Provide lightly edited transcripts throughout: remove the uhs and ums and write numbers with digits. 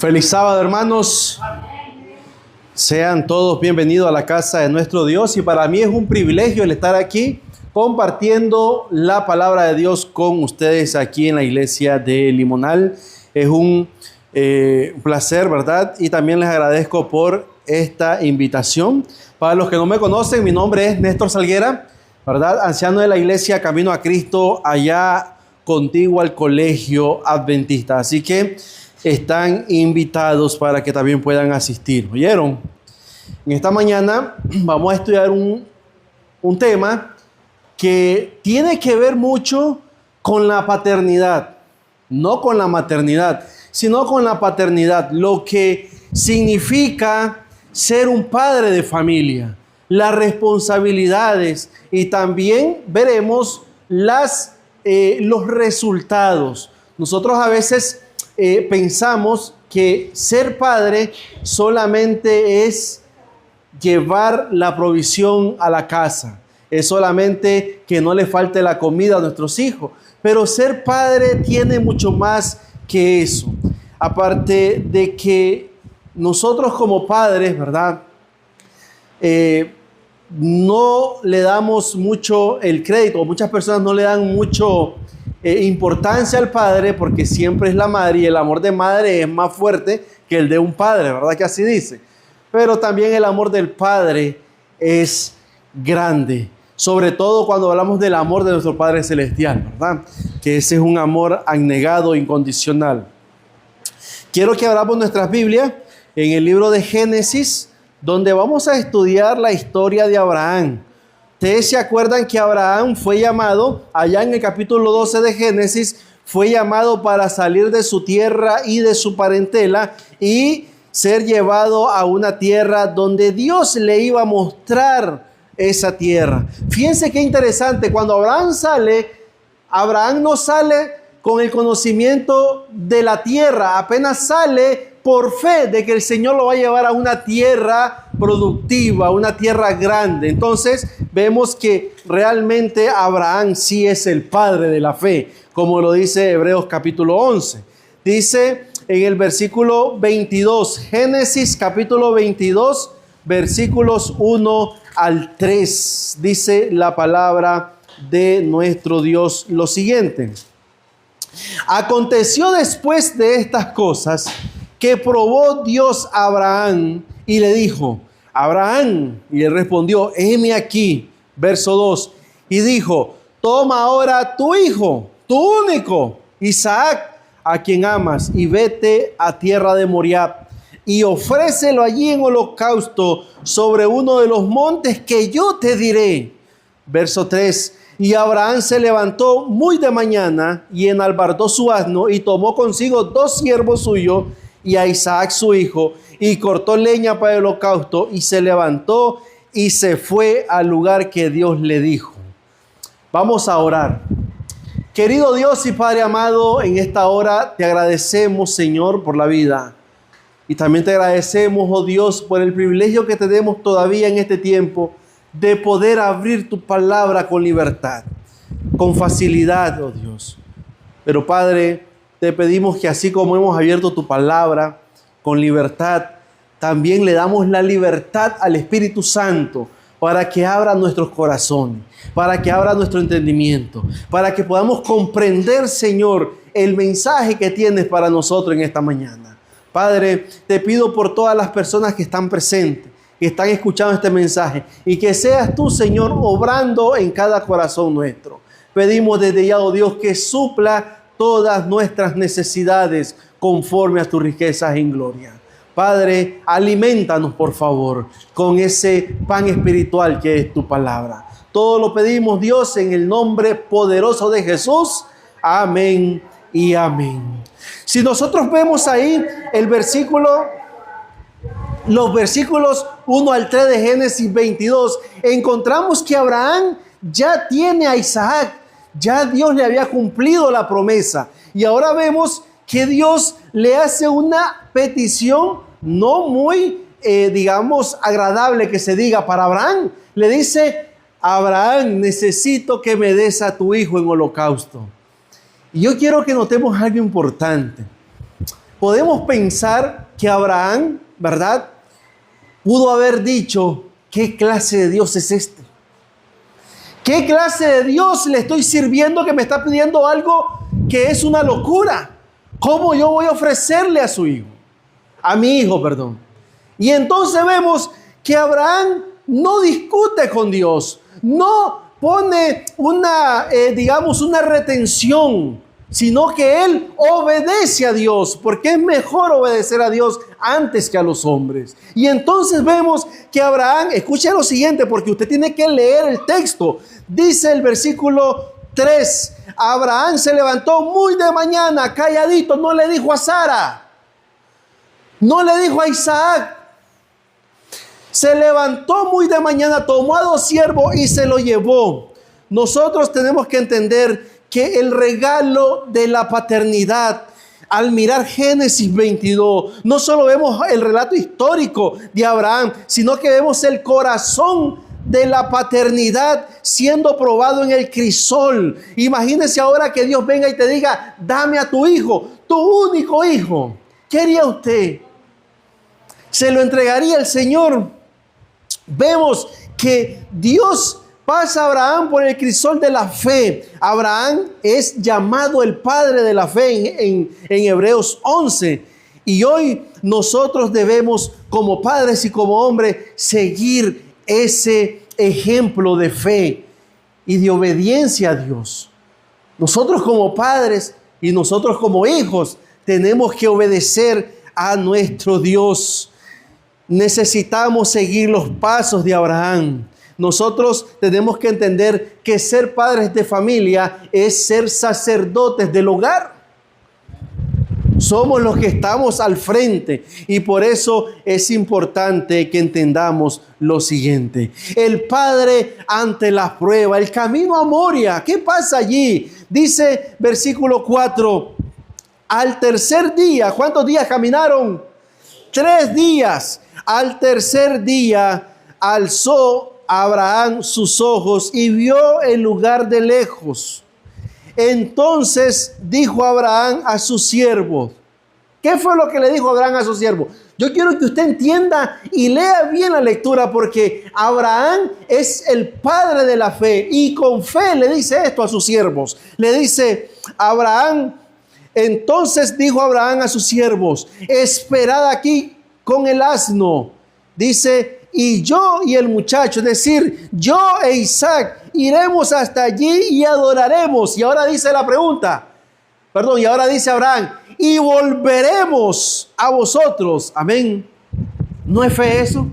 Feliz sábado, hermanos. Sean todos bienvenidos a la casa de nuestro Dios, y para mí es un privilegio el estar aquí compartiendo la palabra de Dios con ustedes aquí en la iglesia de Limonal. Es un placer, ¿verdad? Y también les agradezco por esta invitación. Para los que no me conocen, mi nombre es Néstor Salguera, ¿verdad? Anciano de la iglesia Camino a Cristo, allá contiguo al colegio adventista. Así que están invitados para que también puedan asistir. ¿Oyeron? En esta mañana vamos a estudiar un tema que tiene que ver mucho con la paternidad. No con la maternidad, sino con la paternidad. Lo que significa ser un padre de familia. Las responsabilidades, y también veremos los resultados. Nosotros a veces pensamos que ser padre solamente es llevar la provisión a la casa, es solamente que no le falte la comida a nuestros hijos, pero ser padre tiene mucho más que eso. Aparte de que nosotros como padres, ¿verdad? No le damos mucho el crédito, muchas personas no le dan mucho importancia al padre, porque siempre es la madre, y el amor de madre es más fuerte que el de un padre, ¿verdad que así dice? Pero también el amor del padre es grande, sobre todo cuando hablamos del amor de nuestro Padre Celestial, ¿verdad? Que ese es un amor abnegado, incondicional. Quiero que abramos nuestras Biblias en el libro de Génesis, donde vamos a estudiar la historia de Abraham. Ustedes se acuerdan que Abraham fue llamado, allá en el capítulo 12 de Génesis, fue llamado para salir de su tierra y de su parentela y ser llevado a una tierra donde Dios le iba a mostrar esa tierra. Fíjense qué interesante, cuando Abraham sale, Abraham no sale con el conocimiento de la tierra, apenas sale por fe de que el Señor lo va a llevar a una tierra productiva, una tierra grande. Entonces vemos que realmente Abraham sí es el padre de la fe, como lo dice Hebreos capítulo 11. Dice en el versículo 22, Génesis capítulo 22, versículos 1 al 3, dice la palabra de nuestro Dios lo siguiente: aconteció después de estas cosas que probó Dios a Abraham y le dijo: Abraham, y él respondió: heme aquí. Verso 2, y dijo: toma ahora tu hijo, tu único, Isaac, a quien amas, y vete a tierra de Moriah, y ofrécelo allí en holocausto sobre uno de los montes que yo te diré. Verso 3, y Abraham se levantó muy de mañana y enalbardó su asno y tomó consigo 2 siervos suyos y a Isaac su hijo, y cortó leña para el holocausto, y se levantó y se fue al lugar que Dios le dijo. Vamos a orar. Querido Dios y Padre amado, en esta hora te agradecemos, Señor, por la vida. Y también te agradecemos, oh Dios, por el privilegio que tenemos todavía en este tiempo de poder abrir tu palabra con libertad, con facilidad, oh Dios. Pero Padre, te pedimos que así como hemos abierto tu palabra con libertad, también le damos la libertad al Espíritu Santo para que abra nuestros corazones, para que abra nuestro entendimiento, para que podamos comprender, Señor, el mensaje que tienes para nosotros en esta mañana. Padre, te pido por todas las personas que están presentes, que están escuchando este mensaje, y que seas tú, Señor, obrando en cada corazón nuestro. Pedimos desde ya, oh Dios, que supla todas nuestras necesidades conforme a tus riquezas en gloria. Padre, alimentanos, por favor, con ese pan espiritual que es tu palabra. Todo lo pedimos, Dios, en el nombre poderoso de Jesús. Amén y amén. Si nosotros vemos ahí los versículos 1 al 3 de Génesis 22, encontramos que Abraham ya tiene a Isaac. Ya Dios le había cumplido la promesa. Y ahora vemos que Dios le hace una petición no muy, agradable que se diga para Abraham. Le dice: Abraham, necesito que me des a tu hijo en holocausto. Y yo quiero que notemos algo importante. podemos pensar que Abraham, ¿verdad?, pudo haber dicho: ¿qué clase de Dios es este? ¿Qué clase de Dios le estoy sirviendo que me está pidiendo algo que es una locura? ¿Cómo yo voy a ofrecerle a su hijo? A mi hijo, perdón. Y entonces vemos que Abraham no discute con Dios, no pone una retención, sino que él obedece a Dios, porque es mejor obedecer a Dios antes que a los hombres. Y entonces vemos que Abraham, escuche lo siguiente, porque usted tiene que leer el texto. Dice el versículo 3, Abraham se levantó muy de mañana, calladito, no le dijo a Sara, no le dijo a Isaac. Se levantó muy de mañana, tomó a 2 siervos y se lo llevó. Nosotros tenemos que entender que el regalo de la paternidad, al mirar Génesis 22, no solo vemos el relato histórico de Abraham, sino que vemos el corazón de la paternidad siendo probado en el crisol. Imagínense ahora que Dios venga y te diga: dame a tu hijo, tu único hijo. ¿Qué haría usted? ¿Se lo entregaría el Señor? Vemos que Dios pasa a Abraham por el crisol de la fe. Abraham es llamado el padre de la fe en Hebreos 11. Y hoy nosotros debemos, como padres y como hombres, seguir ese ejemplo de fe y de obediencia a Dios. Nosotros como padres y nosotros como hijos tenemos que obedecer a nuestro Dios. Necesitamos seguir los pasos de Abraham. Nosotros tenemos que entender que ser padres de familia es ser sacerdotes del hogar. Somos los que estamos al frente y por eso es importante que entendamos lo siguiente. El padre ante la prueba, el camino a Moria. ¿Qué pasa allí? Dice versículo 4, al tercer día, ¿cuántos días caminaron? 3 días. Al tercer día alzó Abraham sus ojos y vio el lugar de lejos. Entonces dijo Abraham a sus siervos. ¿Qué fue lo que le dijo Abraham a sus siervos? Yo quiero que usted entienda y lea bien la lectura, porque Abraham es el padre de la fe y con fe le dice esto a sus siervos. Le dice Abraham, entonces dijo Abraham a sus siervos: esperad aquí con el asno. Dice: y yo y el muchacho, es decir, yo e Isaac, iremos hasta allí y adoraremos. Y ahora dice la pregunta, y ahora dice Abraham: y volveremos a vosotros. Amén. ¿No es fe eso?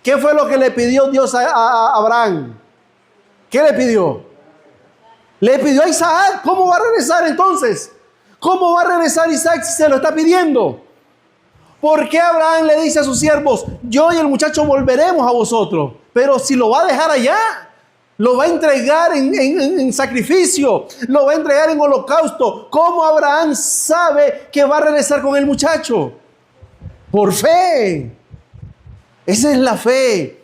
¿Qué fue lo que le pidió Dios a Abraham? ¿Qué le pidió? Le pidió a Isaac. ¿Cómo va a regresar entonces? ¿Cómo va a regresar Isaac si se lo está pidiendo? ¿Por qué Abraham le dice a sus siervos: yo y el muchacho volveremos a vosotros? Pero si lo va a dejar allá, lo va a entregar en sacrificio, lo va a entregar en holocausto. ¿Cómo Abraham sabe que va a regresar con el muchacho? Por fe. Esa es la fe.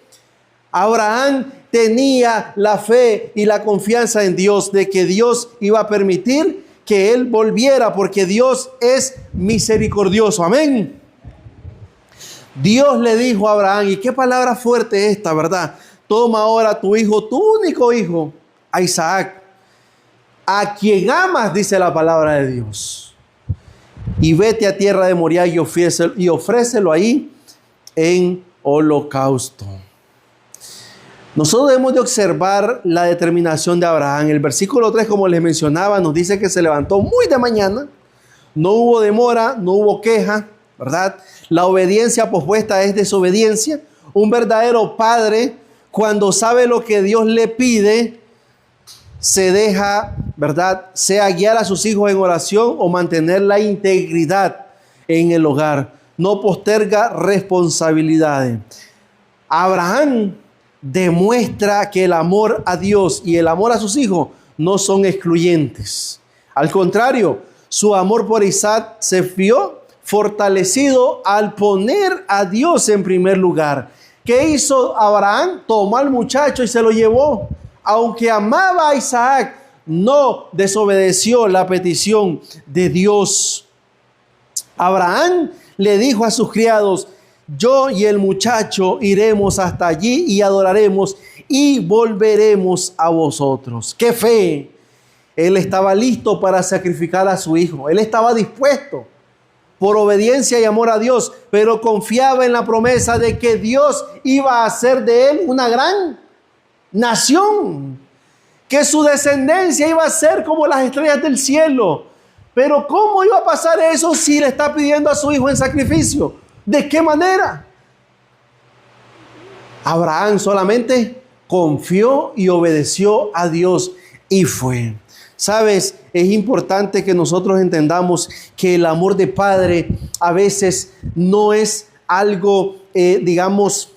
Abraham tenía la fe y la confianza en Dios de que Dios iba a permitir que él volviera, porque Dios es misericordioso. Amén. Dios le dijo a Abraham, y qué palabra fuerte esta, ¿verdad? Toma ahora a tu hijo, tu único hijo, a Isaac, a quien amas, dice la palabra de Dios, y vete a tierra de Moriah y ofrécelo ahí en holocausto. Nosotros debemos de observar la determinación de Abraham. El versículo 3, como les mencionaba, nos dice que se levantó muy de mañana, no hubo demora, no hubo queja, ¿verdad? La obediencia pospuesta es desobediencia. Un verdadero padre, cuando sabe lo que Dios le pide, se deja, ¿verdad?, sea guiar a sus hijos en oración o mantener la integridad en el hogar. No posterga responsabilidades. Abraham demuestra que el amor a Dios y el amor a sus hijos no son excluyentes. Al contrario, su amor por Isaac se vio fortalecido al poner a Dios en primer lugar. ¿Qué hizo Abraham? Tomó al muchacho y se lo llevó. Aunque amaba a Isaac, no desobedeció la petición de Dios. Abraham le dijo a sus criados: yo y el muchacho iremos hasta allí y adoraremos y volveremos a vosotros. ¡Qué fe! Él estaba listo para sacrificar a su hijo. Él estaba dispuesto por obediencia y amor a Dios, pero confiaba en la promesa de que Dios iba a hacer de él una gran nación, que su descendencia iba a ser como las estrellas del cielo. Pero ¿cómo iba a pasar eso si le está pidiendo a su hijo en sacrificio? ¿De qué manera? Abraham solamente confió y obedeció a Dios y fue. Sabes, es importante que nosotros entendamos que el amor de padre a veces no es algo, digamos,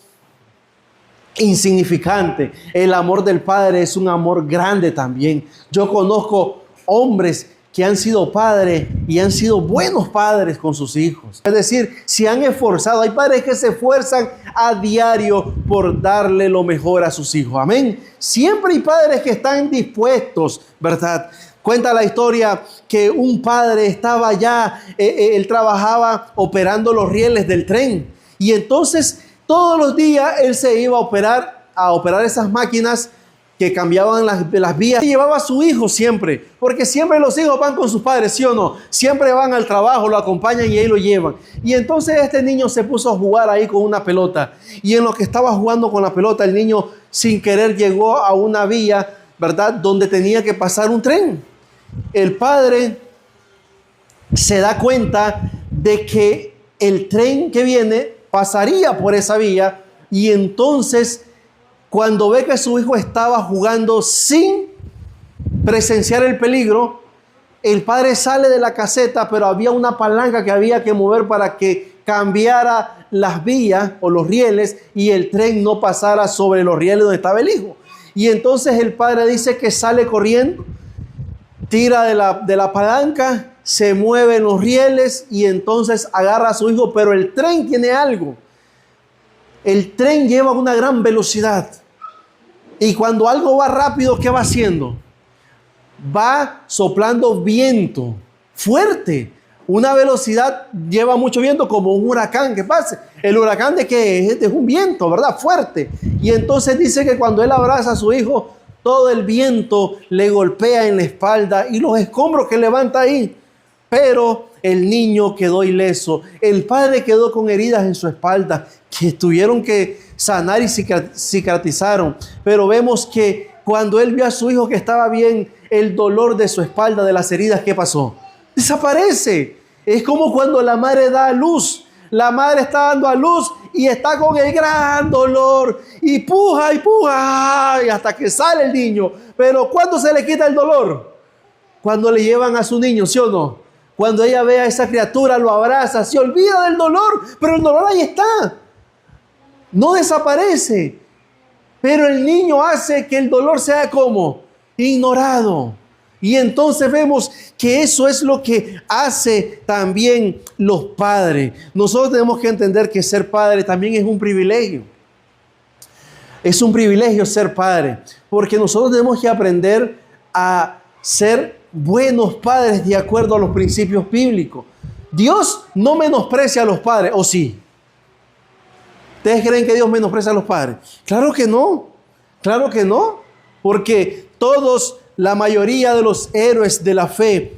insignificante. El amor del padre es un amor grande también. Yo conozco hombres que han sido padres y han sido buenos padres con sus hijos. Es decir, se han esforzado. Hay padres que se esfuerzan a diario por darle lo mejor a sus hijos. Amén. Siempre hay padres que están dispuestos, ¿verdad? Cuenta la historia que un padre estaba allá, él trabajaba operando los rieles del tren. Y entonces todos los días él se iba a operar esas máquinas que cambiaban las vías. Y llevaba a su hijo siempre, porque siempre los hijos van con sus padres, ¿sí o no? Siempre van al trabajo, lo acompañan y ahí lo llevan. Y entonces este niño se puso a jugar ahí con una pelota. Y en lo que estaba jugando con la pelota, el niño sin querer llegó a una vía, ¿verdad?, donde tenía que pasar un tren. El padre se da cuenta de que el tren que viene pasaría por esa vía, y entonces cuando ve que su hijo estaba jugando sin presenciar el peligro, el padre sale de la caseta, pero había una palanca que había que mover para que cambiara las vías o los rieles y el tren no pasara sobre los rieles donde estaba el hijo. Y entonces el padre dice que sale corriendo, tira de la palanca, se mueven los rieles y entonces agarra a su hijo, pero el tren tiene algo. El tren lleva una gran velocidad. Y cuando algo va rápido, ¿qué va haciendo? Va soplando viento fuerte. Una velocidad lleva mucho viento, como un huracán que pase. ¿El huracán de qué es? Es un viento, ¿verdad? Fuerte. Y entonces dice que cuando él abraza a su hijo, todo el viento le golpea en la espalda y los escombros que levanta ahí. Pero el niño quedó ileso. El padre quedó con heridas en su espalda que tuvieron que sanar y cicatrizaron. Pero vemos que cuando él vio a su hijo que estaba bien, el dolor de su espalda, de las heridas, ¿qué pasó? Desaparece. Es como cuando la madre da a luz. La madre está dando a luz y está con el gran dolor. Y puja y hasta que sale el niño. Pero ¿cuándo se le quita el dolor? Cuando le llevan a su niño, ¿sí o no? Cuando ella ve a esa criatura, lo abraza, se olvida del dolor, pero el dolor ahí está. No desaparece. Pero el niño hace que el dolor sea como ignorado. Y entonces vemos que eso es lo que hace también los padres. Nosotros tenemos que entender que ser padre también es un privilegio. Es un privilegio ser padre, porque nosotros tenemos que aprender a ser buenos padres de acuerdo a los principios bíblicos. Dios no menosprecia a los padres, ¿o sí? ¿Ustedes creen que Dios menosprecia a los padres? Claro que no, porque la mayoría de los héroes de la fe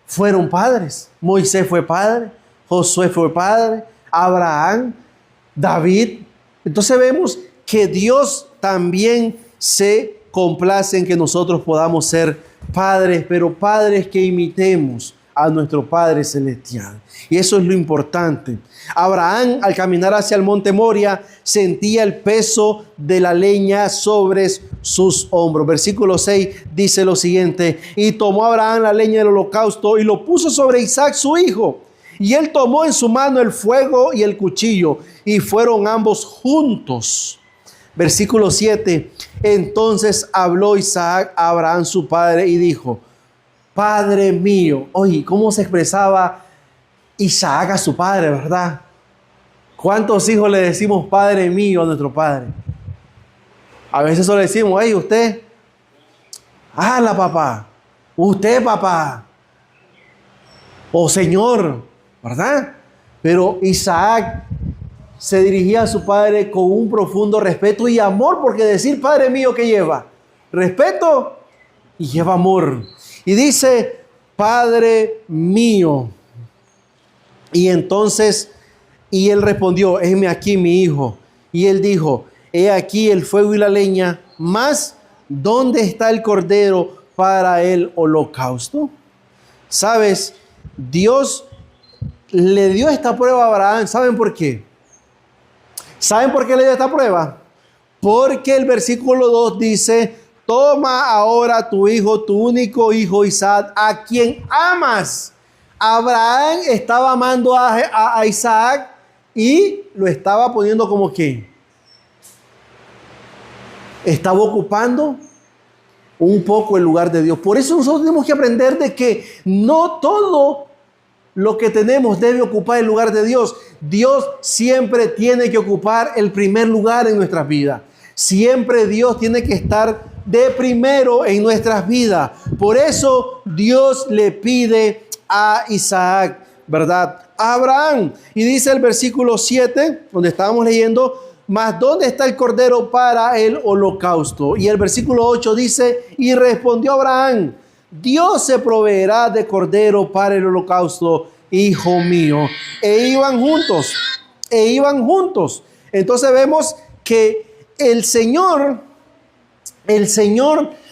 fueron padres. Moisés fue padre, Josué fue padre, Abraham, David. Entonces vemos que Dios también se complace en que nosotros podamos ser padres, pero padres que imitemos a nuestro Padre Celestial. Y eso es lo importante. Abraham, al caminar hacia el monte Moria, sentía el peso de la leña sobre sus hombros. Versículo 6 dice lo siguiente: y tomó Abraham la leña del holocausto y lo puso sobre Isaac su hijo. Y él tomó en su mano el fuego y el cuchillo, y fueron ambos juntos. Versículo 7. Entonces habló Isaac a Abraham su padre y dijo: Padre mío. Oye, ¿cómo se expresaba Isaac a su padre, verdad? ¿Cuántos hijos le decimos Padre mío a nuestro padre? A veces solo decimos: hey, usted. Papá. Usted, papá. O Señor. ¿verdad? Pero Isaac se dirigía a su padre con un profundo respeto y amor, porque decir Padre mío, ¿qué lleva? Respeto y lleva amor. Y dice, Padre mío. Y entonces, y él respondió, heme aquí mi hijo. Y él dijo, he aquí el fuego y la leña, mas ¿dónde está el cordero para el holocausto? ¿Sabes? Dios le dio esta prueba a Abraham. ¿Saben por qué? ¿Saben por qué le dio esta prueba? Porque el versículo 2 dice, toma ahora tu hijo, tu único hijo Isaac, a quien amas. Abraham estaba amando a Isaac y lo estaba poniendo como que estaba ocupando un poco el lugar de Dios. Por eso nosotros tenemos que aprender de que no todo lo que tenemos debe ocupar el lugar de Dios. Dios siempre tiene que ocupar el primer lugar en nuestras vidas. Siempre Dios tiene que estar de primero en nuestras vidas. Por eso Dios le pide a Isaac, ¿verdad? A Abraham. Y dice el versículo 7, donde estábamos leyendo, mas ¿dónde está el cordero para el holocausto? Y el versículo 8 dice, y respondió Abraham, Dios se proveerá de cordero para el holocausto, hijo mío. E iban juntos. Entonces vemos que el Señor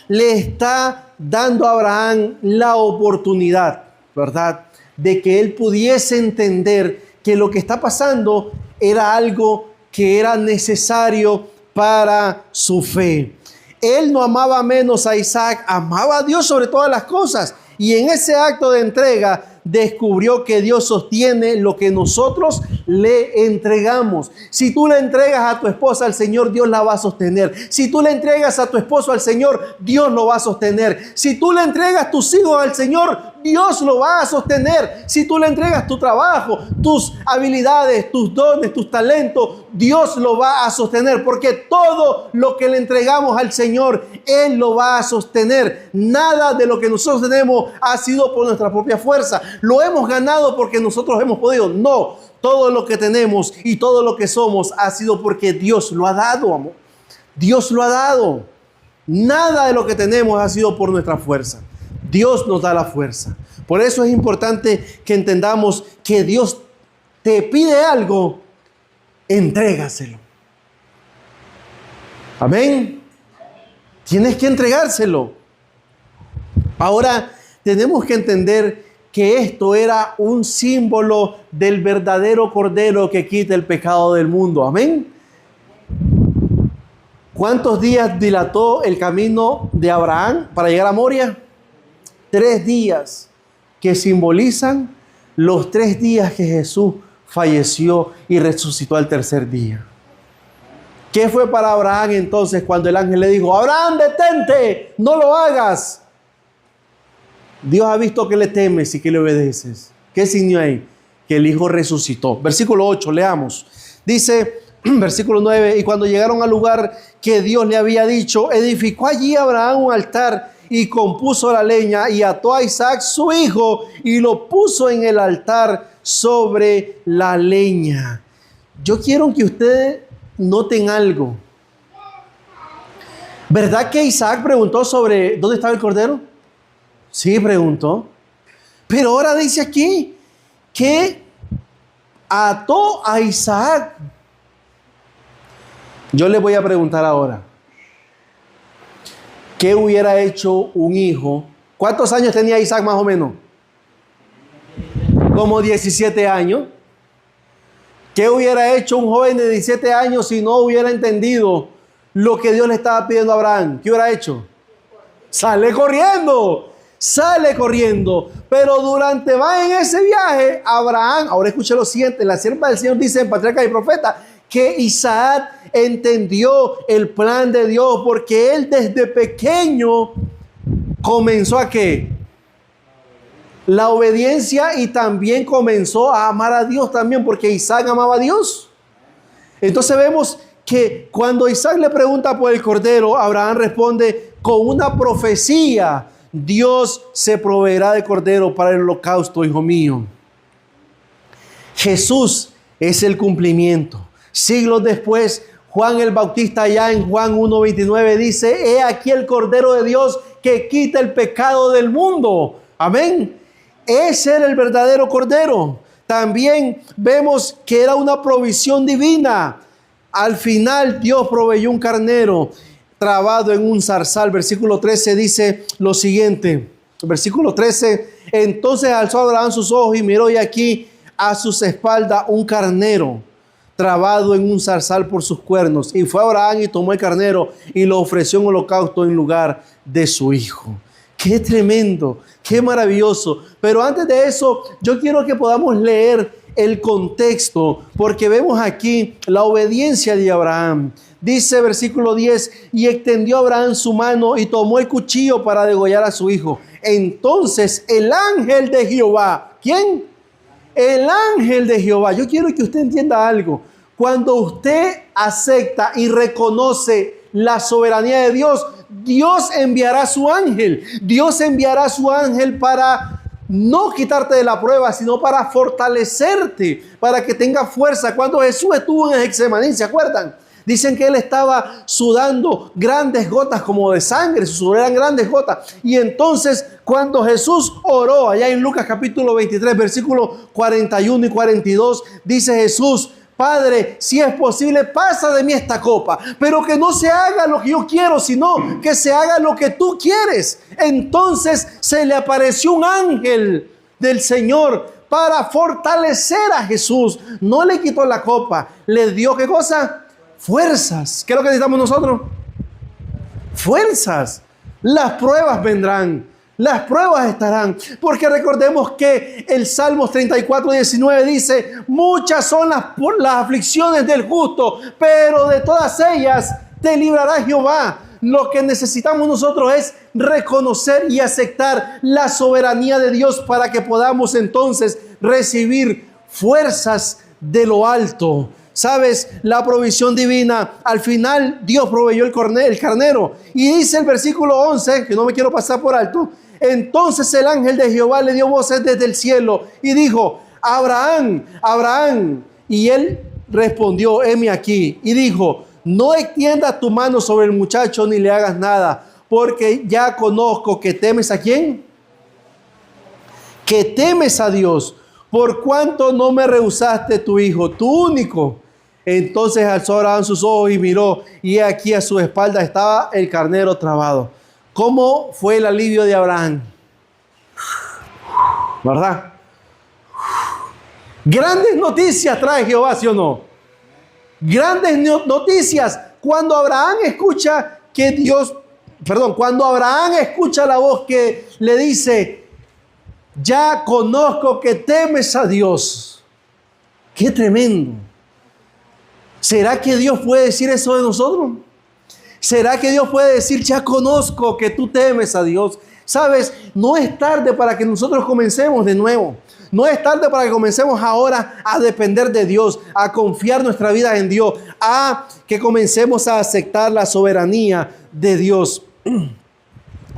le está dando a Abraham la oportunidad, ¿verdad?, de que él pudiese entender que lo que está pasando era algo que era necesario para su fe. Él no amaba menos a Isaac, amaba a Dios sobre todas las cosas. Y en ese acto de entrega descubrió que Dios sostiene lo que nosotros le entregamos. Si tú le entregas a tu esposa al Señor, Dios la va a sostener. Si tú le entregas a tu esposo al Señor, Dios lo va a sostener. Si tú le entregas tus hijos al Señor, Dios lo va a sostener. Si tú le entregas tu trabajo, tus habilidades, tus dones, tus talentos, Dios lo va a sostener. Porque todo lo que le entregamos al Señor, Él lo va a sostener. Nada de lo que nosotros tenemos ha sido por nuestra propia fuerza. Lo hemos ganado porque nosotros hemos podido. No, todo lo que tenemos y todo lo que somos ha sido porque Dios lo ha dado, amor. Dios lo ha dado. Nada de lo que tenemos ha sido por nuestra fuerza. Dios nos da la fuerza. Por eso es importante que entendamos que Dios te pide algo, entrégaselo. Amén. Tienes que entregárselo. Ahora tenemos que entender que esto era un símbolo del verdadero Cordero que quita el pecado del mundo. Amén. ¿Cuántos días dilató el camino de Abraham para llegar a Moria? 3 días, que simbolizan los 3 días que Jesús falleció y resucitó al tercer día. ¿Qué fue para Abraham entonces cuando el ángel le dijo, Abraham, detente, no lo hagas? Dios ha visto que le temes y que le obedeces. ¿Qué signo hay? Que el Hijo resucitó. Versículo 8, leamos. Dice, versículo 9, y cuando llegaron al lugar que Dios le había dicho, edificó allí Abraham un altar y compuso la leña y ató a Isaac su hijo y lo puso en el altar sobre la leña. Yo quiero que ustedes noten algo. ¿Verdad que Isaac preguntó sobre dónde estaba el cordero? Sí, preguntó. Pero ahora dice aquí que ató a Isaac. Yo le voy a preguntar ahora, ¿qué hubiera hecho un hijo? ¿Cuántos años tenía Isaac más o menos? Como 17 años. ¿Qué hubiera hecho un joven de 17 años si no hubiera entendido lo que Dios le estaba pidiendo a Abraham? ¿Qué hubiera hecho? Sale corriendo. Pero durante va en ese viaje, Abraham, ahora escuche lo siguiente, la sierva del Señor dice en Patriarca y Profeta, que Isaac entendió el plan de Dios porque él desde pequeño comenzó a ¿qué? La obediencia, y también comenzó a amar a Dios también porque Isaac amaba a Dios. Entonces vemos que cuando Isaac le pregunta por el cordero, Abraham responde con una profecía: Dios se proveerá de cordero para el holocausto, hijo mío. Jesús es el cumplimiento. Siglos después, Juan el Bautista, ya en Juan 1:29, dice: he aquí el Cordero de Dios que quita el pecado del mundo. Amén. Ese era el verdadero Cordero. También vemos que era una provisión divina. Al final Dios proveyó un carnero trabado en un zarzal. Versículo 13 dice lo siguiente. Versículo 13: entonces alzó Abraham sus ojos y miró, y aquí a sus espaldas un carnero trabado en un zarzal por sus cuernos. Y fue Abraham y tomó el carnero y lo ofreció en holocausto en lugar de su hijo. ¡Qué tremendo! ¡Qué maravilloso! Pero antes de eso, yo quiero que podamos leer el contexto, porque vemos aquí la obediencia de Abraham. Dice versículo 10: y extendió Abraham su mano y tomó el cuchillo para degollar a su hijo. Entonces el ángel de Jehová, ¿quién? El ángel de Jehová. Yo quiero que usted entienda algo. Cuando usted acepta y reconoce la soberanía de Dios, Dios enviará a su ángel. Dios enviará a su ángel para no quitarte de la prueba, sino para fortalecerte, para que tengas fuerza. Cuando Jesús estuvo en Getsemaní, ¿se acuerdan? Dicen que él estaba sudando grandes gotas como de sangre, sus sudor eran grandes gotas. Y entonces cuando Jesús oró, allá en Lucas capítulo 23, versículos 41 y 42, dice Jesús: Padre, si es posible, pasa de mí esta copa, pero que no se haga lo que yo quiero, sino que se haga lo que tú quieres. Entonces se le apareció un ángel del Señor para fortalecer a Jesús. No le quitó la copa, le dio, ¿qué cosa? Fuerzas. ¿Qué es lo que necesitamos nosotros? Fuerzas. Las pruebas vendrán. Las pruebas estarán. Porque recordemos que el Salmos 34:19 dice: muchas son las aflicciones del justo, pero de todas ellas te librará Jehová. Lo que necesitamos nosotros es reconocer y aceptar la soberanía de Dios para que podamos entonces recibir fuerzas de lo alto. ¿Sabes? La provisión divina. Al final Dios proveyó el carnero. Y dice el versículo 11, que no me quiero pasar por alto: entonces el ángel de Jehová le dio voces desde el cielo y dijo: Abraham, Abraham. Y él respondió: heme aquí. Y dijo: no extiendas tu mano sobre el muchacho ni le hagas nada, porque ya conozco que temes ¿a quién? Que temes a Dios, por cuanto no me rehusaste tu hijo, tu único. Entonces alzó Abraham sus ojos y miró, y aquí a su espalda estaba el carnero trabado. ¿Cómo fue el alivio de Abraham? ¿Verdad? Grandes noticias trae Jehová, ¿sí o no? Grandes noticias. Cuando Abraham escucha cuando Abraham escucha la voz que le dice: ya conozco que temes a Dios. ¡Qué tremendo! ¿Será que Dios puede decir eso de nosotros? ¿Será que Dios puede decir: ya conozco que tú temes a Dios? Sabes, no es tarde para que nosotros comencemos de nuevo. No es tarde para que comencemos ahora a depender de Dios, a confiar nuestra vida en Dios, a que comencemos a aceptar la soberanía de Dios.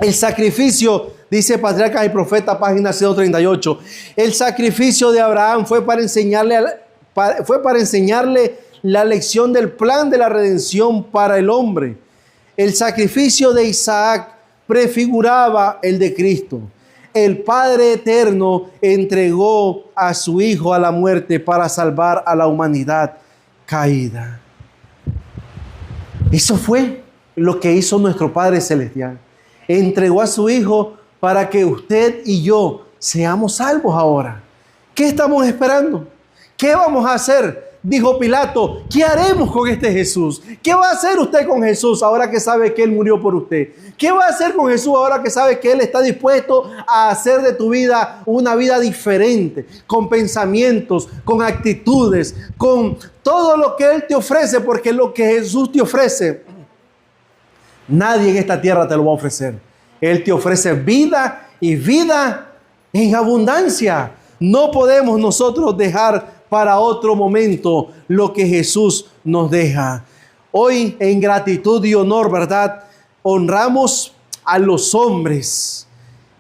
El sacrificio, dice Patriarcas y Profetas, página 138. El sacrificio de Abraham fue para enseñarle la lección del plan de la redención para el hombre. El sacrificio de Isaac prefiguraba el de Cristo. El Padre Eterno entregó a su Hijo a la muerte para salvar a la humanidad caída. Eso fue lo que hizo nuestro Padre Celestial. Entregó a su Hijo para que usted y yo seamos salvos ahora. ¿Qué estamos esperando? ¿Qué vamos a hacer? Dijo Pilato: ¿qué haremos con este Jesús? ¿Qué va a hacer usted con Jesús ahora que sabe que Él murió por usted? ¿Qué va a hacer con Jesús ahora que sabe que Él está dispuesto a hacer de tu vida una vida diferente? Con pensamientos, con actitudes, con todo lo que Él te ofrece, porque lo que Jesús te ofrece, nadie en esta tierra te lo va a ofrecer. Él te ofrece vida y vida en abundancia. No podemos nosotros dejar para otro momento lo que Jesús nos deja. Hoy, en gratitud y honor, ¿verdad?, honramos a los hombres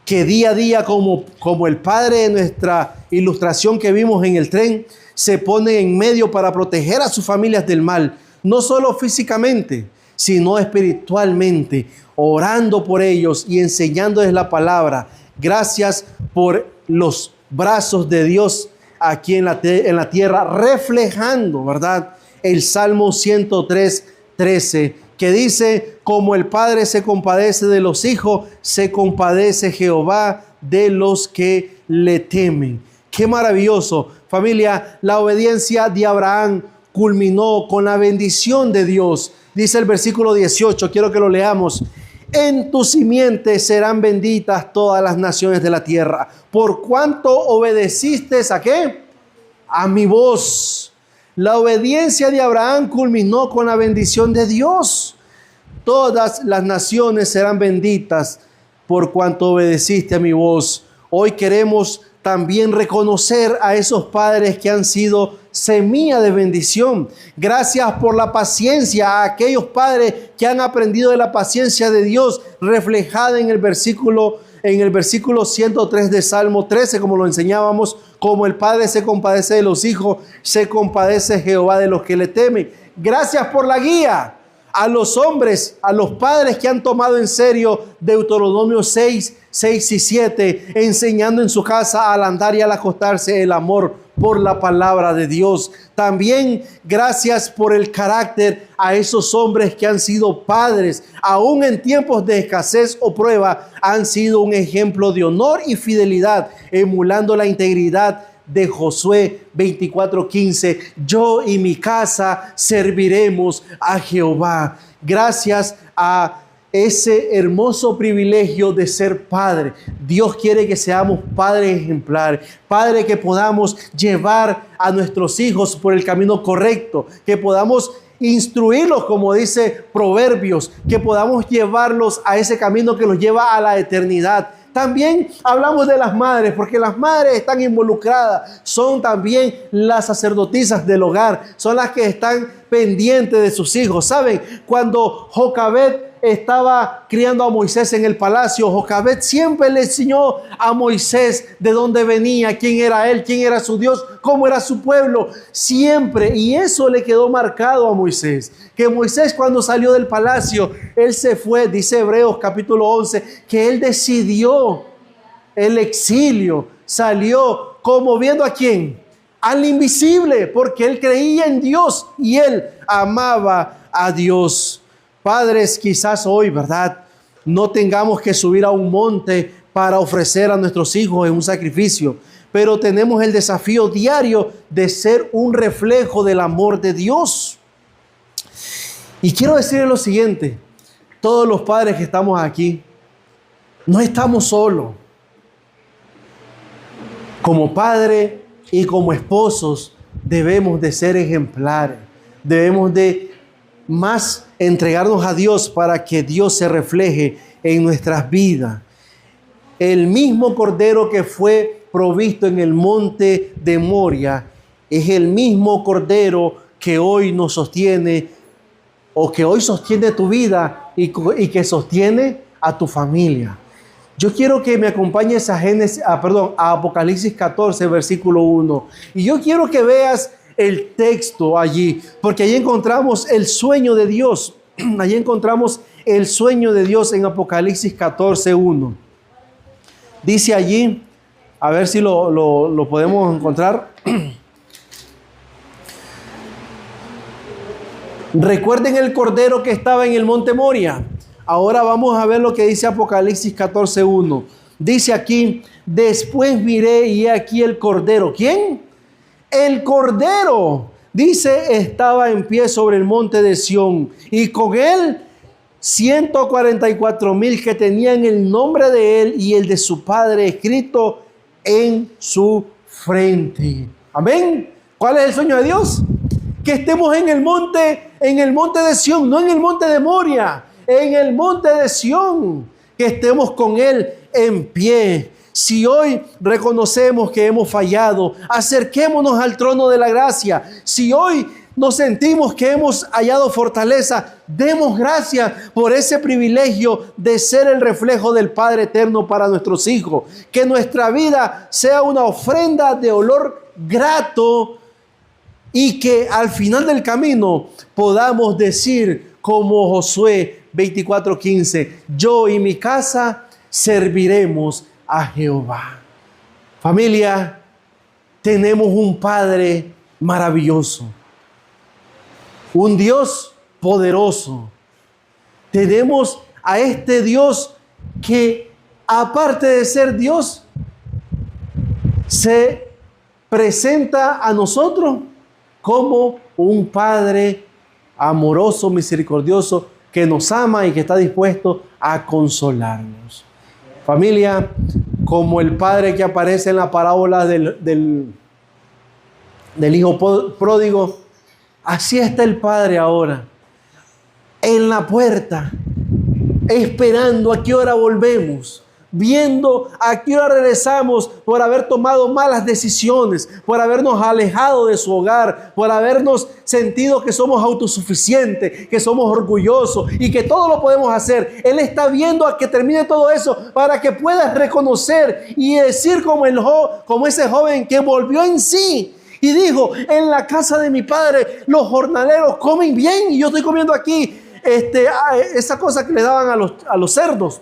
que día a día, como el padre de nuestra ilustración que vimos en el tren, se ponen en medio para proteger a sus familias del mal, no solo físicamente, sino espiritualmente, orando por ellos y enseñándoles la palabra. Gracias por los brazos de Dios aquí en la tierra, reflejando, ¿verdad?, el Salmo 103:13, que dice: como el Padre se compadece de los hijos, se compadece Jehová de los que le temen. ¡Qué maravilloso! Familia, la obediencia de Abraham culminó con la bendición de Dios. Dice el versículo 18, quiero que lo leamos: en tu simiente serán benditas todas las naciones de la tierra, por cuanto obedeciste ¿a qué? A mi voz. La obediencia de Abraham culminó con la bendición de Dios. Todas las naciones serán benditas por cuanto obedeciste a mi voz. Hoy queremos también reconocer a esos padres que han sido semilla de bendición. Gracias por la paciencia a aquellos padres que han aprendido de la paciencia de Dios, reflejada en el versículo 103 de Salmo 13, como lo enseñábamos: como el Padre se compadece de los hijos, se compadece Jehová de los que le temen. Gracias por la guía a los hombres, a los padres que han tomado en serio Deuteronomio 6 y 7, enseñando en su casa al andar y al acostarse el amor por la palabra de Dios. También gracias por el carácter a esos hombres que han sido padres, aún en tiempos de escasez o prueba, han sido un ejemplo de honor y fidelidad, emulando la integridad de Josué 24:15. Yo y mi casa serviremos a Jehová. Gracias a ese hermoso privilegio de ser padre, Dios quiere que seamos padres ejemplares, padres que podamos llevar a nuestros hijos por el camino correcto, que podamos instruirlos, como dice Proverbios, que podamos llevarlos a ese camino que los lleva a la eternidad. También hablamos de las madres, porque las madres están involucradas, son también las sacerdotisas del hogar, son las que están pendientes de sus hijos. ¿Saben? Cuando Jocabed estaba criando a Moisés en el palacio, Jocabed siempre le enseñó a Moisés de dónde venía, quién era él, quién era su Dios, cómo era su pueblo, siempre. Y eso le quedó marcado a Moisés, que Moisés, cuando salió del palacio, él se fue, dice Hebreos capítulo 11, que él decidió el exilio, salió como viendo ¿a quién? Al invisible, porque él creía en Dios y él amaba a Dios. Padres, quizás hoy, ¿verdad?, no tengamos que subir a un monte para ofrecer a nuestros hijos en un sacrificio, pero tenemos el desafío diario de ser un reflejo del amor de Dios. Y quiero decirles lo siguiente: todos los padres que estamos aquí, no estamos solos. Como padre y como esposos debemos de ser ejemplares, debemos de más entregarnos a Dios para que Dios se refleje en nuestras vidas. El mismo cordero que fue provisto en el monte de Moria es el mismo cordero que hoy nos sostiene, o que hoy sostiene tu vida y que sostiene a tu familia. Yo quiero que me acompañes a Apocalipsis 14, versículo 1. Y yo quiero que veas el texto allí, porque allí encontramos el sueño de Dios. Allí encontramos el sueño de Dios en Apocalipsis 14, 1. Dice allí, a ver si lo podemos encontrar. Recuerden el cordero que estaba en el monte Moria. Ahora vamos a ver lo que dice Apocalipsis 14, 1. Dice aquí: después miré y he aquí el cordero. ¿Quién? El cordero, dice, estaba en pie sobre el monte de Sión, y con él 144,000 que tenían el nombre de él y el de su padre escrito en su frente. Amén. ¿Cuál es el sueño de Dios? Que estemos en el monte de Sión, no en el monte de Moria, en el monte de Sión, que estemos con él en pie. Si hoy reconocemos que hemos fallado, acerquémonos al trono de la gracia. Si hoy nos sentimos que hemos hallado fortaleza, demos gracias por ese privilegio de ser el reflejo del Padre eterno para nuestros hijos. Que nuestra vida sea una ofrenda de olor grato y que al final del camino podamos decir como Josué 24:15, yo y mi casa serviremos a Jehová. Familia, tenemos un Padre maravilloso, un Dios poderoso. Tenemos a este Dios que, aparte de ser Dios, se presenta a nosotros como un Padre amoroso, misericordioso, que nos ama y que está dispuesto a consolarnos. Familia, como el padre que aparece en la parábola del hijo pródigo, así está el Padre ahora, en la puerta, esperando a qué hora volvemos, viendo a qué hora regresamos por haber tomado malas decisiones, por habernos alejado de su hogar, por habernos sentido que somos autosuficientes, que somos orgullosos y que todo lo podemos hacer. Él está viendo a que termine todo eso para que puedas reconocer y decir como ese joven que volvió en sí y dijo, en la casa de mi padre los jornaleros comen bien y yo estoy comiendo aquí esa cosa que le daban a los cerdos.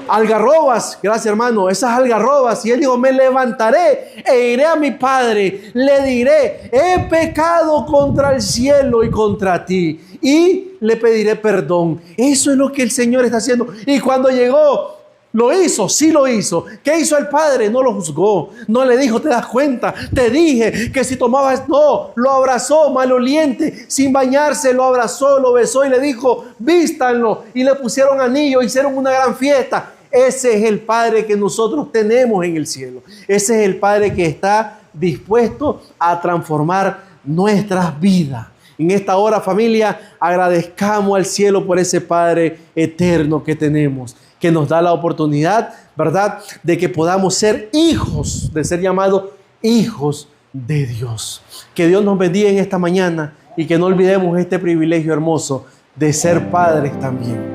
Algarrobas, gracias hermano, esas algarrobas. Y él dijo, me levantaré e iré a mi padre, le diré, he pecado contra el cielo y contra ti, y le pediré perdón. Eso es lo que el Señor está haciendo. Y cuando llegó, lo hizo, sí lo hizo. ¿Qué hizo el padre? No lo juzgó, no le dijo, te das cuenta, te dije que si tomabas, no, lo abrazó maloliente, sin bañarse, lo abrazó, lo besó y le dijo, vístanlo, y le pusieron anillo, hicieron una gran fiesta. Ese es el Padre que nosotros tenemos en el cielo. Ese es el Padre que está dispuesto a transformar nuestras vidas. En esta hora, familia, agradezcamos al cielo por ese Padre eterno que tenemos, que nos da la oportunidad, ¿verdad?, de que podamos ser hijos, de ser llamados hijos de Dios. Que Dios nos bendiga en esta mañana y que no olvidemos este privilegio hermoso de ser padres también.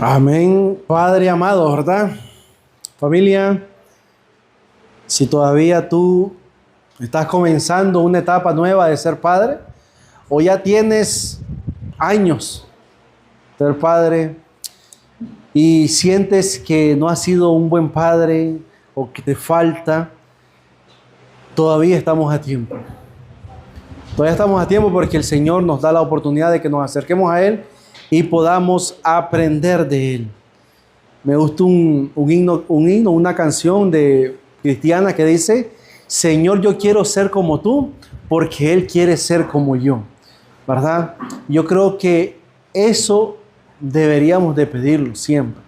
Amén. Padre amado, ¿verdad? Familia, si todavía tú ¿Estás comenzando una etapa nueva de ser padre? ¿O ya tienes años de ser padre y sientes que no has sido un buen padre o que te falta? Todavía estamos a tiempo. Todavía estamos a tiempo porque el Señor nos da la oportunidad de que nos acerquemos a Él y podamos aprender de Él. Me gusta un himno, una canción cristiana que dice: Señor, yo quiero ser como tú, porque Él quiere ser como yo, ¿verdad? Yo creo que eso deberíamos de pedirlo siempre,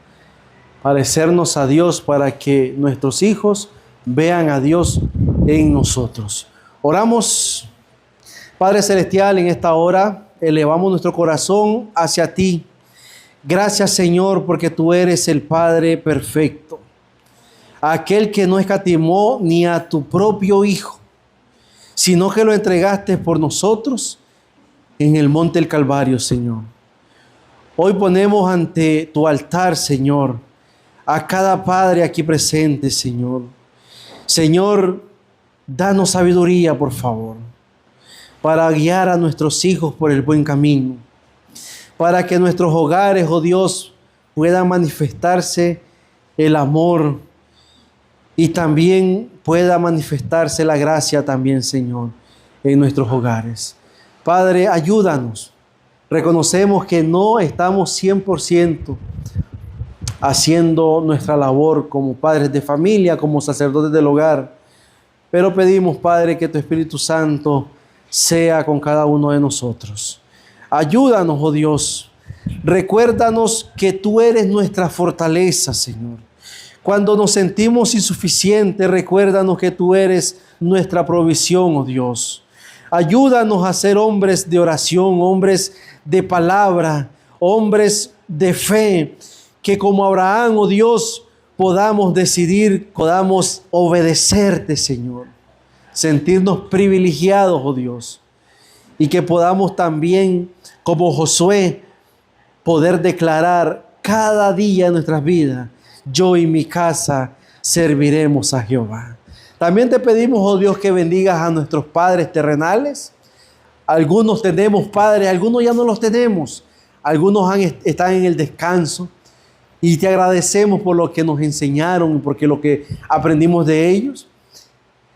parecernos a Dios para que nuestros hijos vean a Dios en nosotros. Oramos. Padre Celestial, en esta hora elevamos nuestro corazón hacia ti. Gracias, Señor, porque tú eres el Padre perfecto, aquel que no escatimó ni a tu propio Hijo, sino que lo entregaste por nosotros en el monte del Calvario, Señor. Hoy ponemos ante tu altar, Señor, a cada padre aquí presente, Señor. Señor, danos sabiduría, por favor, para guiar a nuestros hijos por el buen camino, para que nuestros hogares, oh Dios, puedan manifestarse el amor y también pueda manifestarse la gracia también, Señor, en nuestros hogares. Padre, ayúdanos. Reconocemos que no estamos 100% haciendo nuestra labor como padres de familia, como sacerdotes del hogar, pero pedimos, Padre, que tu Espíritu Santo sea con cada uno de nosotros. Ayúdanos, oh Dios. Recuérdanos que tú eres nuestra fortaleza, Señor. Cuando nos sentimos insuficientes, recuérdanos que tú eres nuestra provisión, oh Dios. Ayúdanos a ser hombres de oración, hombres de palabra, hombres de fe, que como Abraham, oh Dios, podamos decidir, podamos obedecerte, Señor. Sentirnos privilegiados, oh Dios. Y que podamos también, como Josué, poder declarar cada día en nuestras vidas: yo y mi casa serviremos a Jehová. También te pedimos, oh Dios, que bendigas a nuestros padres terrenales. Algunos tenemos padres, algunos ya no los tenemos. Algunos están en el descanso. Y te agradecemos por lo que nos enseñaron y por lo que aprendimos de ellos.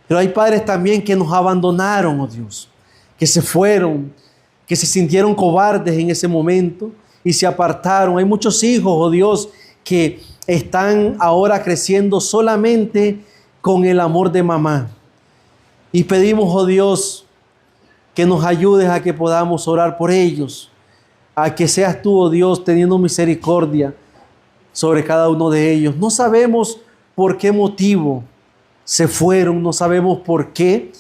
Pero hay padres también que nos abandonaron, oh Dios, que se fueron, que se sintieron cobardes en ese momento y se apartaron. Hay muchos hijos, oh Dios, que están ahora creciendo solamente con el amor de mamá. Y pedimos, oh Dios, que nos ayudes a que podamos orar por ellos, a que seas tú, oh Dios, teniendo misericordia sobre cada uno de ellos. No sabemos por qué motivo se fueron, no sabemos por qué,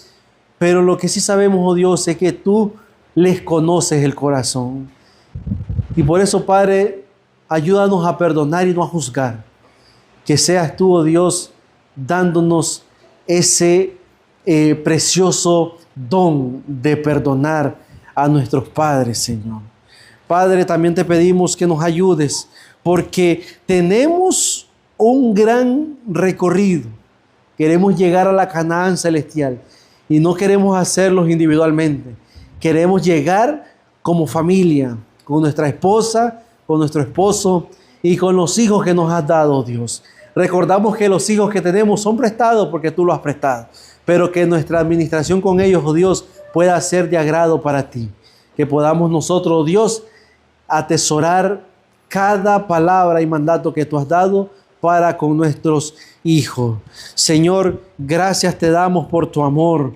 pero lo que sí sabemos, oh Dios, es que tú les conoces el corazón. Y por eso, Padre, ayúdanos a perdonar y no a juzgar. Que seas tú, oh Dios, dándonos ese precioso don de perdonar a nuestros padres, Señor. Padre, también te pedimos que nos ayudes, porque tenemos un gran recorrido. Queremos llegar a la Canaán celestial y no queremos hacerlo individualmente. Queremos llegar como familia, con nuestra esposa, con nuestro esposo y con los hijos que nos has dado, Dios. Recordamos que los hijos que tenemos son prestados porque tú los has prestado, pero que nuestra administración con ellos, oh Dios, pueda ser de agrado para ti. Que podamos nosotros, oh Dios, atesorar cada palabra y mandato que tú has dado para con nuestros hijos. Señor, gracias te damos por tu amor,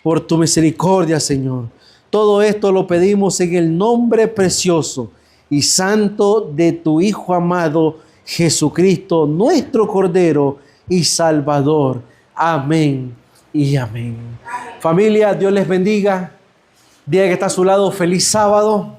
por tu misericordia, Señor. Todo esto lo pedimos en el nombre precioso y santo de tu Hijo amado, Jesucristo, nuestro Cordero y Salvador. Amén y amén. Familia, Dios les bendiga. Diga que está a su lado, feliz sábado.